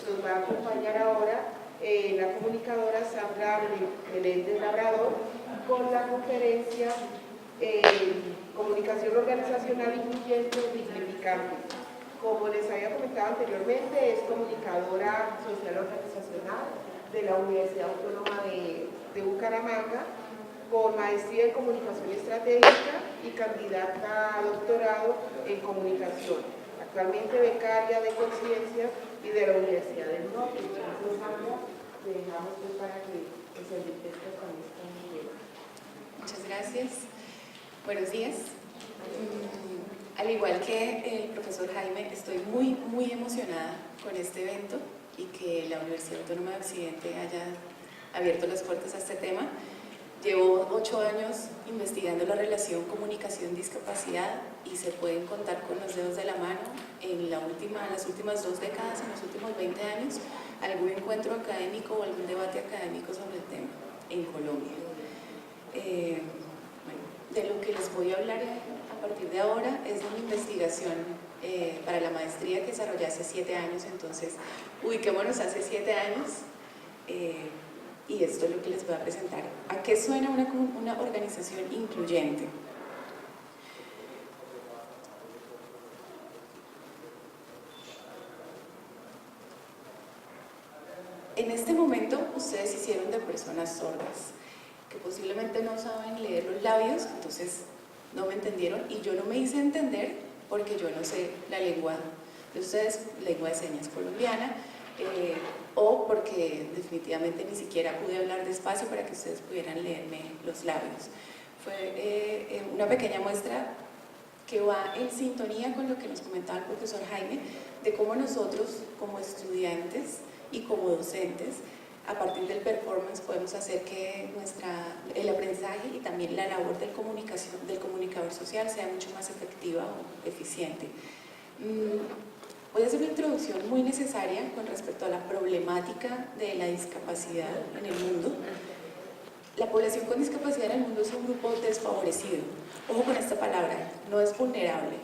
nos va a acompañar ahora la comunicadora Sandra Meléndez Labrador con la conferencia Comunicación Organizacional Incluyente Dignificante. Como les había comentado anteriormente, es comunicadora social organizacional de la Universidad Autónoma de Bucaramanga, con maestría en comunicación estratégica y candidata a doctorado en comunicación. Actualmente becaria de Conciencia y de la Universidad del Norte. Entonces, Sandra, te dejamos pues para que se enriquezca con esta idea. Muchas gracias. Buenos días. Al igual que el profesor Jaime, estoy muy emocionada con este evento y que la Universidad Autónoma de Occidente haya abierto las puertas a este tema. Llevo 8 años investigando la relación comunicación-discapacidad y se pueden contar con los dedos de la mano en las últimas 2 décadas, en los últimos 20 años, algún encuentro académico o algún debate académico sobre el tema en Colombia. De lo que les voy a hablar a partir de ahora es de una investigación para la maestría que desarrollé hace 7 años, entonces ubiquémonos hace 7 años. Y esto es lo que les voy a presentar. ¿A qué suena una organización incluyente? En este momento ustedes hicieron de personas sordas, que posiblemente no saben leer los labios, entonces no me entendieron y yo no me hice entender porque yo no sé la lengua de ustedes, lengua de señas colombiana, o porque definitivamente ni siquiera pude hablar despacio para que ustedes pudieran leerme los labios. Fue una pequeña muestra que va en sintonía con lo que nos comentaba el profesor Jaime, de cómo nosotros como estudiantes y como docentes, a partir del performance podemos hacer que el aprendizaje y también la labor del comunicador social sea mucho más efectiva o eficiente. Voy a hacer una introducción muy necesaria con respecto a la problemática de la discapacidad en el mundo. La población con discapacidad en el mundo es un grupo desfavorecido. Ojo con esta palabra, no es vulnerable,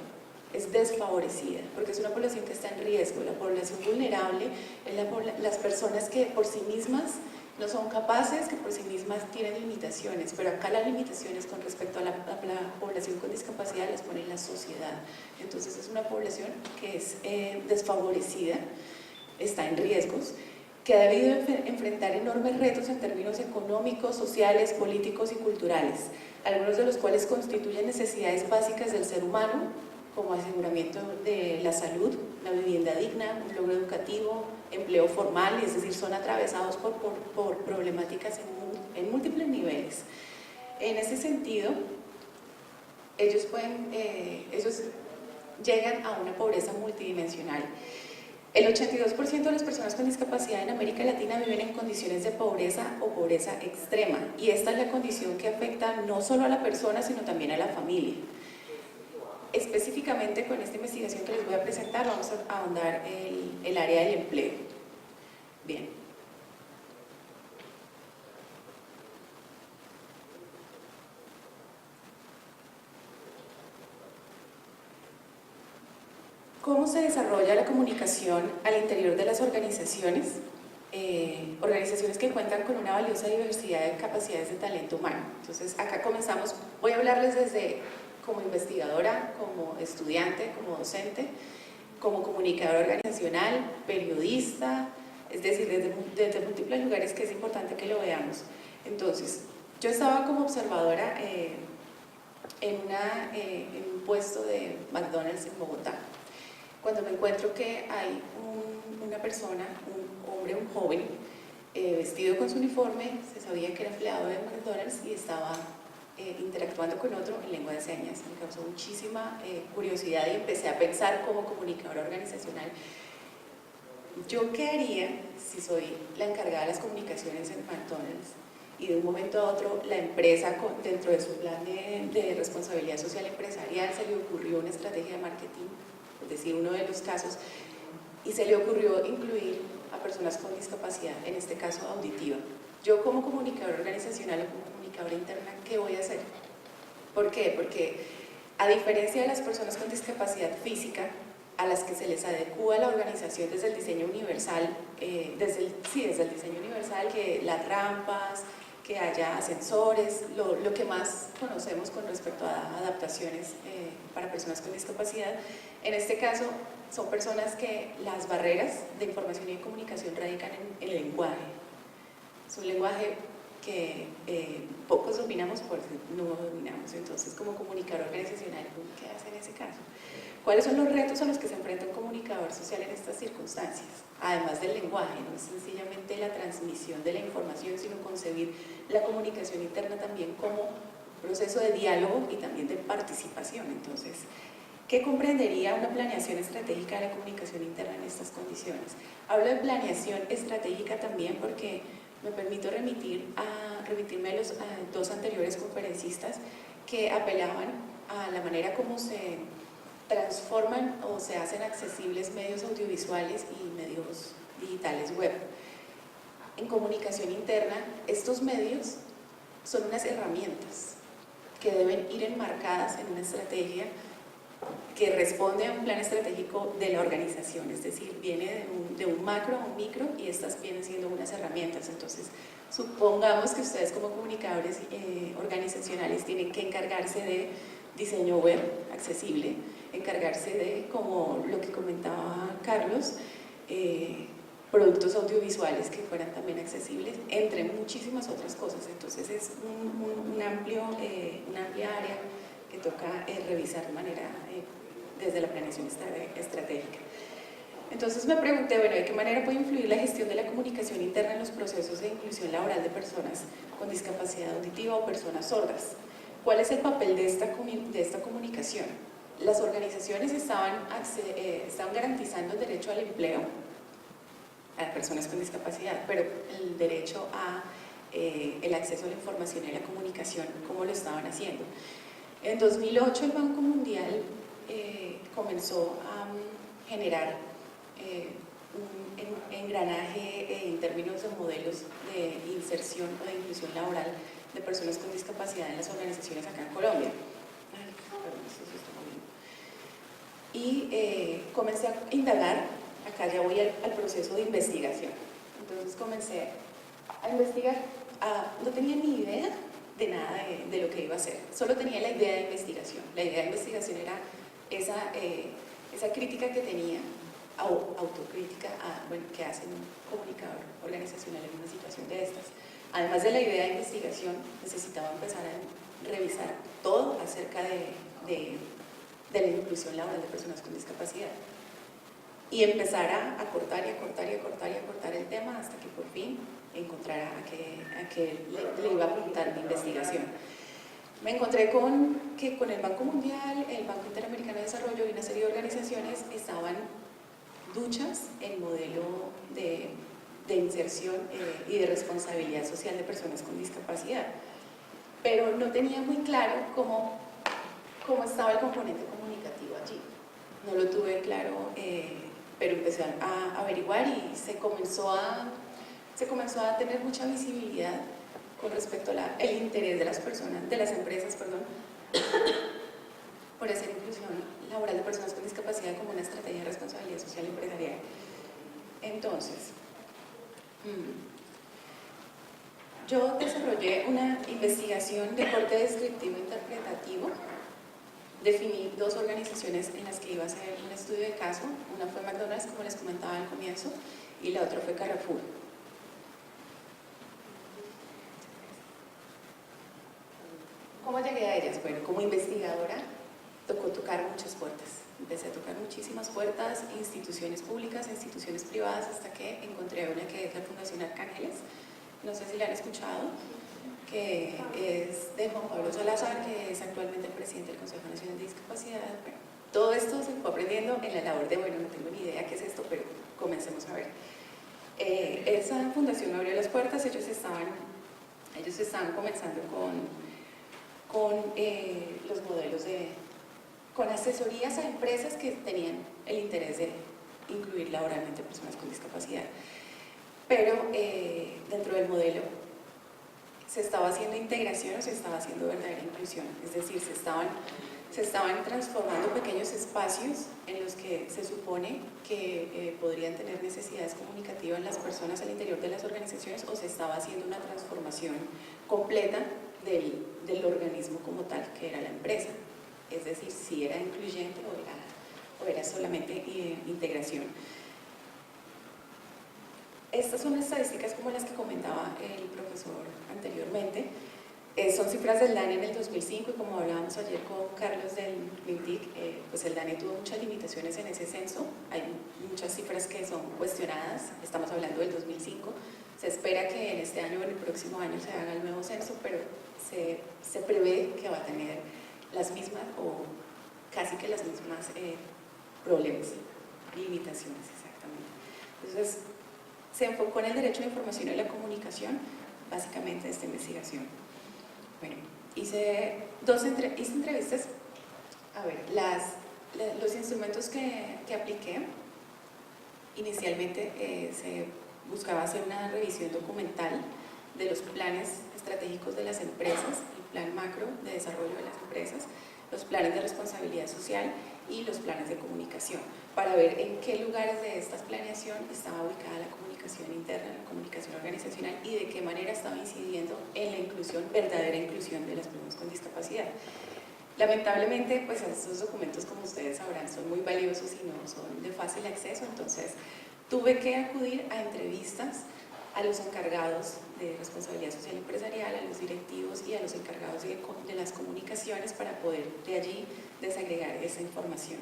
es desfavorecida, porque es una población que está en riesgo. La población vulnerable es las personas que por sí mismas no son capaces, que por sí mismas tienen limitaciones, pero acá las limitaciones con respecto a la población con discapacidad las pone la sociedad. Entonces es una población que es desfavorecida, está en riesgos, que ha debido enfrentar enormes retos en términos económicos, sociales, políticos y culturales, algunos de los cuales constituyen necesidades básicas del ser humano, como aseguramiento de la salud, la vivienda digna, un logro educativo, empleo formal, es decir, son atravesados por problemáticas en múltiples niveles. En ese sentido, ellos llegan a una pobreza multidimensional. El 82% de las personas con discapacidad en América Latina viven en condiciones de pobreza o pobreza extrema, y esta es la condición que afecta no solo a la persona, sino también a la familia. Específicamente con esta investigación que les voy a presentar vamos a ahondar el área del empleo. Bien. ¿Cómo se desarrolla la comunicación al interior de las organizaciones? Organizaciones que cuentan con una valiosa diversidad de capacidades de talento humano. Entonces acá comenzamos, voy a hablarles desde como investigadora, como estudiante, como docente, como comunicadora organizacional, periodista, es decir, desde múltiples lugares que es importante que lo veamos. Entonces, yo estaba como observadora en un puesto de McDonald's en Bogotá, cuando me encuentro que hay una persona, un hombre, un joven, vestido con su uniforme, se sabía que era empleado de McDonald's y estaba interactuando con otro en lengua de señas. Me causó muchísima curiosidad y empecé a pensar como comunicadora organizacional, ¿yo qué haría si soy la encargada de las comunicaciones en McDonald's y de un momento a otro la empresa, dentro de su plan de responsabilidad social empresarial, se le ocurrió una estrategia de marketing, es decir, uno de los casos, y se le ocurrió incluir a personas con discapacidad, en este caso auditiva? Yo como comunicadora organizacional o como comunicadora interna, ¿qué voy a hacer? ¿Por qué? Porque a diferencia de las personas con discapacidad física, a las que se les adecúa la organización desde el diseño universal, desde el diseño universal, que las rampas, que haya ascensores, lo que más conocemos con respecto a adaptaciones para personas con discapacidad. En este caso, son personas que las barreras de información y de comunicación radican en el lenguaje. Es un lenguaje que pocos dominamos porque no dominamos. Entonces, como comunicador organizacional, ¿qué hace en ese caso? ¿Cuáles son los retos a los que se enfrenta un comunicador social en estas circunstancias? Además del lenguaje, no es sencillamente la transmisión de la información, sino concebir la comunicación interna también como proceso de diálogo y también de participación. Entonces, ¿qué comprendería una planeación estratégica de la comunicación interna en estas condiciones? Hablo de planeación estratégica también porque me permito remitirme a los dos anteriores conferencistas que apelaban a la manera como se transforman o se hacen accesibles medios audiovisuales y medios digitales web. En comunicación interna, estos medios son unas herramientas que deben ir enmarcadas en una estrategia que responde a un plan estratégico de la organización, es decir, viene de un macro a un micro y estas vienen siendo unas herramientas. Entonces, supongamos que ustedes como comunicadores organizacionales tienen que encargarse de diseño web accesible, encargarse de, como lo que comentaba Carlos, productos audiovisuales que fueran también accesibles, entre muchísimas otras cosas. Entonces es una amplia área que toca revisar de manera desde la planeación estratégica. Entonces me pregunté, bueno, ¿de qué manera puede influir la gestión de la comunicación interna en los procesos de inclusión laboral de personas con discapacidad auditiva o personas sordas? ¿Cuál es el papel de esta comunicación? Las organizaciones estaban garantizando el derecho al empleo a las personas con discapacidad, pero el derecho a el acceso a la información y a la comunicación, ¿cómo lo estaban haciendo? En 2008 el Banco Mundial comenzó a generar un engranaje en términos de modelos de inserción o de inclusión laboral de personas con discapacidad en las organizaciones acá en Colombia. Y comencé a indagar, acá ya voy al proceso de investigación. Entonces comencé a investigar, no tenía ni idea de nada de lo que iba a hacer, solo tenía la idea de investigación. La idea de investigación era esa crítica que tenía, autocrítica, que hace un comunicador organizacional en una situación de estas. Además de la idea de investigación, necesitaba empezar a revisar todo acerca de la inclusión laboral de personas con discapacidad y empezar a cortar el tema hasta que por fin encontrara a qué le iba a apuntar mi investigación. Me encontré que con el Banco Mundial, el Banco Interamericano de Desarrollo y una serie de organizaciones estaban duchas en modelo de inserción y de responsabilidad social de personas con discapacidad, pero no tenía muy claro cómo estaba el componente comunicativo allí. No lo tuve claro, pero empecé a averiguar y se comenzó a tener mucha visibilidad con respecto al interés de las empresas, por hacer inclusión laboral de personas con discapacidad como una estrategia de responsabilidad social empresarial. Entonces, yo desarrollé una investigación de corte descriptivo interpretativo. Definí dos organizaciones en las que iba a hacer un estudio de caso. Una fue McDonald's, como les comentaba al comienzo, y la otra fue Carrefour. ¿Cómo llegué a ellas? Bueno, como investigadora tocó tocar muchas puertas. Empecé a tocar muchísimas puertas, instituciones públicas, instituciones privadas, hasta que encontré una que es la Fundación Arcángeles. No sé si la han escuchado, que es de Juan Pablo Salazar, que es actualmente el presidente del Consejo Nacional de Discapacidad. Bueno, todo esto se fue aprendiendo en la labor de, bueno, no tengo ni idea qué es esto, pero comencemos a ver. Esa fundación me abrió las puertas. Ellos estaban comenzando con los modelos con asesorías a empresas que tenían el interés de incluir laboralmente personas con discapacidad. Pero dentro del modelo se estaba haciendo integración o se estaba haciendo verdadera inclusión, es decir, se estaban se estaban transformando pequeños espacios en los que se supone que podrían tener necesidades comunicativas las personas al interior de las organizaciones, o se estaba haciendo una transformación completa del organismo como tal, que era la empresa. Es decir, si era incluyente o era solamente integración. Estas son estadísticas como las que comentaba el profesor anteriormente. Son cifras del DANE en el 2005 y como hablábamos ayer con Carlos del MINTIC, pues el DANE tuvo muchas limitaciones en ese censo. Hay muchas cifras que son cuestionadas, estamos hablando del 2005. Se espera que en este año o en el próximo año se haga el nuevo censo, pero se prevé que va a tener las mismas o casi que las mismas problemas, limitaciones exactamente. Entonces, se enfocó en el derecho a la información y la comunicación, básicamente esta investigación. Bueno, hice entrevistas. A ver, los instrumentos que apliqué, inicialmente se buscaba hacer una revisión documental de los planes estratégicos de las empresas, el plan macro de desarrollo de las empresas, los planes de responsabilidad social y los planes de comunicación, para ver en qué lugares de esta planeación estaba ubicada la comunicación interna, la comunicación organizacional y de qué manera estaba incidiendo en la inclusión, verdadera inclusión de las personas con discapacidad. Lamentablemente, pues estos documentos, como ustedes sabrán, son muy valiosos y no son de fácil acceso, entonces tuve que acudir a entrevistas a los encargados de responsabilidad social empresarial, a los directivos y a los encargados de las comunicaciones para poder de allí desagregar esa información.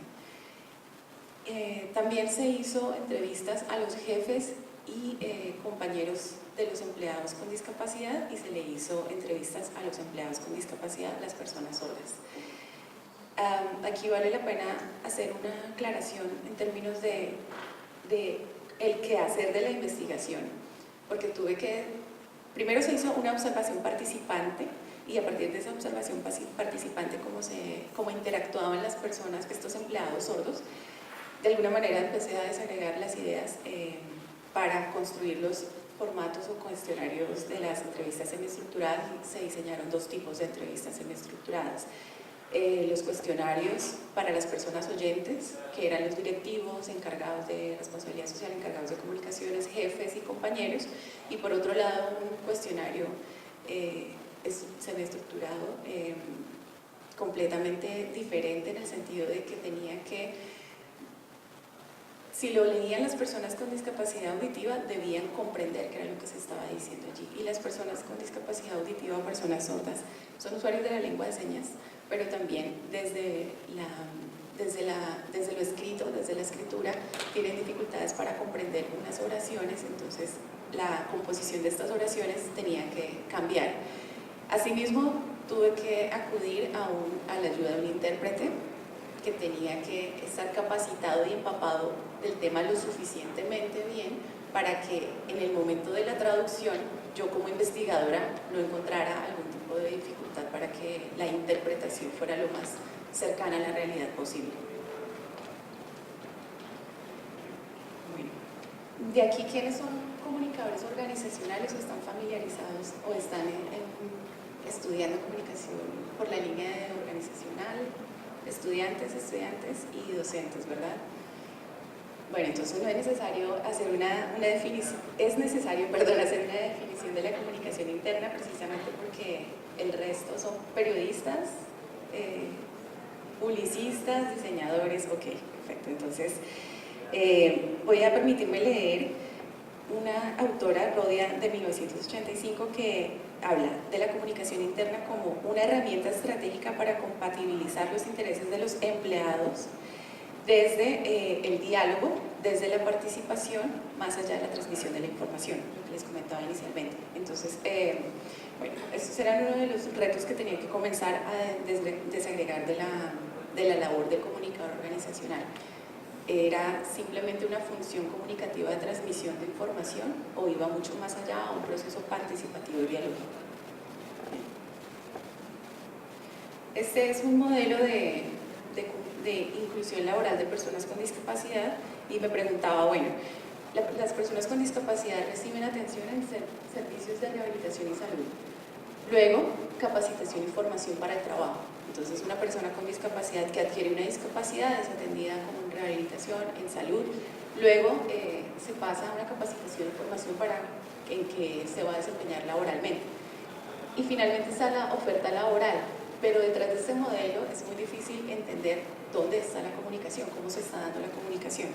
También se hizo entrevistas a los jefes y compañeros de los empleados con discapacidad y se le hizo entrevistas a los empleados con discapacidad, las personas sordas. Aquí vale la pena hacer una aclaración en términos de el quehacer de la investigación, porque primero se hizo una observación participante y a partir de esa observación participante, cómo interactuaban las personas, estos empleados sordos, de alguna manera empecé a desagregar las ideas para construir los formatos o cuestionarios de las entrevistas semiestructuradas. Se diseñaron dos tipos de entrevistas semiestructuradas. Los cuestionarios para las personas oyentes, que eran los directivos, encargados de responsabilidad social, encargados de comunicaciones, jefes y compañeros, y por otro lado un cuestionario semiestructurado completamente diferente, en el sentido de que tenía que, si lo leían las personas con discapacidad auditiva, debían comprender qué era lo que se estaba diciendo allí, y las personas con discapacidad auditiva o personas sordas son usuarios de la lengua de señas, pero también desde lo escrito, desde la escritura, tienen dificultades para comprender unas oraciones, entonces la composición de estas oraciones tenía que cambiar. Asimismo, tuve que acudir a la ayuda de un intérprete que tenía que estar capacitado y empapado del tema lo suficientemente bien para que en el momento de la traducción yo como investigadora no encontrara algún tipo de dificultad para que la interpretación fuera lo más cercana a la realidad posible. Bueno, de aquí, ¿quiénes son comunicadores organizacionales o están familiarizados o están estudiando comunicación por la línea organizacional? Estudiantes y docentes, ¿verdad? Bueno, entonces no es necesario hacer una definición, es necesario, hacer una definición de la comunicación interna, precisamente porque el resto son periodistas, publicistas, diseñadores. Ok, perfecto. Entonces voy a permitirme leer una autora, Rodia, de 1985, que habla de la comunicación interna como una herramienta estratégica para compatibilizar los intereses de los empleados desde el diálogo, desde la participación, más allá de la transmisión de la información, lo que les comentaba inicialmente. Entonces, bueno, estos eran uno de los retos que tenía que comenzar a desagregar de la labor del comunicador organizacional. ¿Era simplemente una función comunicativa de transmisión de información o iba mucho más allá a un proceso participativo y dialógico? Este es un modelo de inclusión laboral de personas con discapacidad y me preguntaba, bueno, las personas con discapacidad reciben atención en servicios de rehabilitación y salud. Luego, capacitación y formación para el trabajo. Entonces, una persona con discapacidad que adquiere una discapacidad es atendida como en rehabilitación, en salud. Luego, se pasa a una capacitación y formación en que se va a desempeñar laboralmente. Y finalmente está la oferta laboral, pero detrás de este modelo es muy difícil entender dónde está la comunicación, cómo se está dando la comunicación.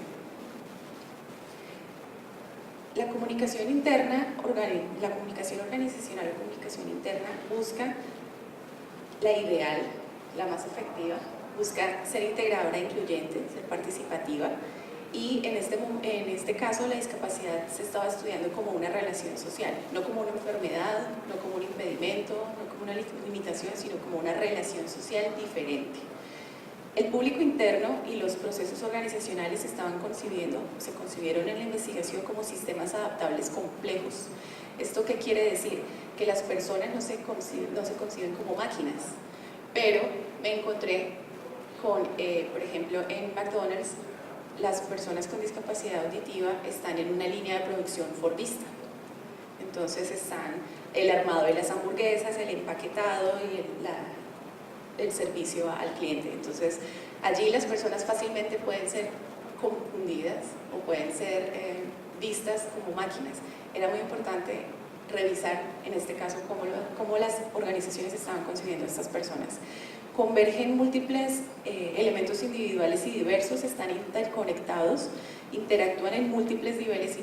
La comunicación interna, la comunicación organizacional, la comunicación interna busca la ideal, la más efectiva, busca ser integradora e incluyente, ser participativa, y en este caso la discapacidad se estaba estudiando como una relación social, no como una enfermedad, no como un impedimento, no como una limitación, sino como una relación social diferente. El público interno y los procesos organizacionales se concibieron en la investigación como sistemas adaptables complejos. ¿Esto qué quiere decir? Que las personas no se conciben como máquinas, pero me encontré con, por ejemplo, en McDonald's, las personas con discapacidad auditiva están en una línea de producción fordista. Entonces están el armado de las hamburguesas, el empaquetado y el servicio al cliente. Entonces allí las personas fácilmente pueden ser confundidas o pueden ser vistas como máquinas. Era muy importante revisar en este caso cómo las organizaciones estaban concibiendo a estas personas. Convergen múltiples elementos individuales y diversos, están interconectados, interactúan en múltiples niveles